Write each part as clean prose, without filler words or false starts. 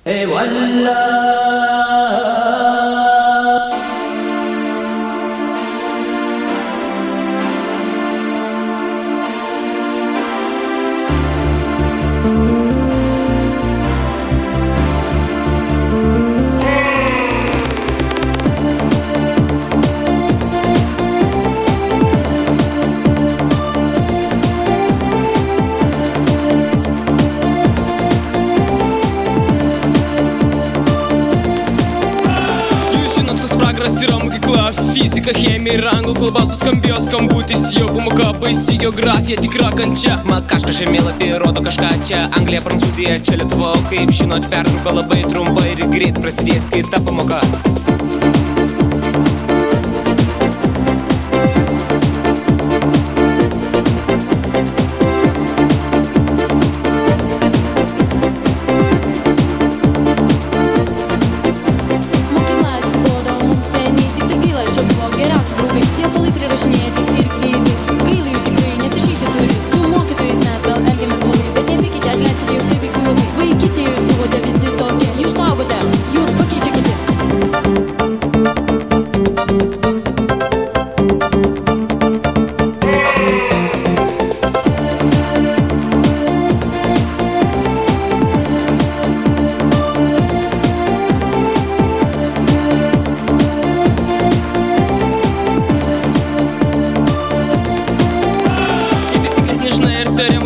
Et voilà. Yra mokykla, fizika, chemija ir anglų kalba suskambėjo skambutis. Jau pamoka baisi, geografija tikra kančia. Mat kažkas žemėlapį rodo kažką čia. Anglija, Prancūzija, čia Lietuva. Kaip žinot, pertrauka labai trumpa ir greit prasidės kita pamoka. Geriausi draugai, tie suolai prirašinėti ir krymi. Gaila jų tikrai, nes išeiti turi. Su mokytojais mes gal elgiamės blogai, bet nepykite, atleiskite, juk tai vaikų juokai. Vaikystėje jūs buvote visi tokie, jūs augote, jūs pakeičia kiti.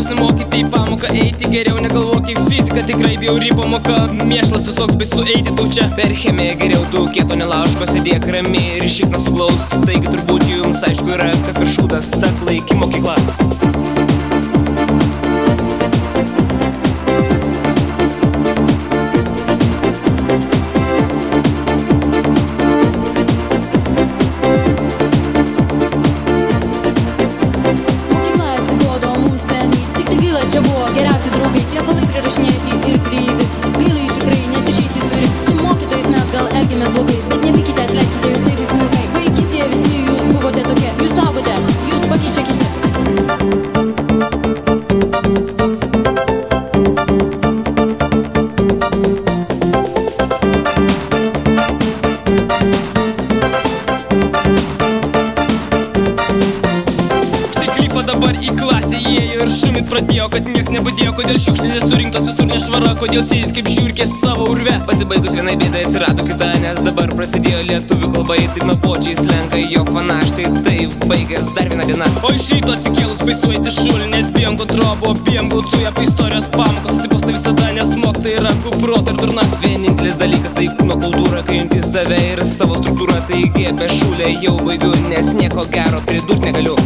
Nemokyti į pamoką eiti, geriau negalvok į fiziką. Tikrai bjauri pamoka, mėšlas visoks baisu eiti tau čia. Per chemiją geriau tu kieto nelaužko, sėdėk ramiai ir šikną suglaus. Taigi turbūt jums aišku yra, kas per šūdas ta klaiki mokykla. Čia buvo geriausi draugai, tie suolai prirašinėti ir kryvi. Gaila jų tikrai, nes išeiti turi. Su mokytojais mes gal elgiamės blogai, bet nepykite, atleiskite, juk tai vaikų juokai. Vaikystėje visi jūs buvote tokie, jūs augote, jūs pakeičia kiti. Dabar į klasę įėjo ir šumit pradėjo, kad nieks nebudėjo. Kodėl šiukšlės surinktos visur nešvara, kodėl sėdit kaip žiūrkės savo urve. Pasibaigus vienai bėdai atsirado kita, nes dabar prasidėjo lietuvių kalba. Tik nuobodžiai slenka, jog fana, štai taip baigęs dar viena diena. O iš ryto atsikėlus baisu eiti šulį, nes bijom kontrobo, bijom gaucų apie istorijos pamokos. Atsiposta visada, nes mokta yra kuprota ir durna. Vienintelis dalykas tai kūno kultūra, kai junti save ir savo struktūrą. Taigi apie šulę jau baigiu, nes nieko gero pridurt negaliu.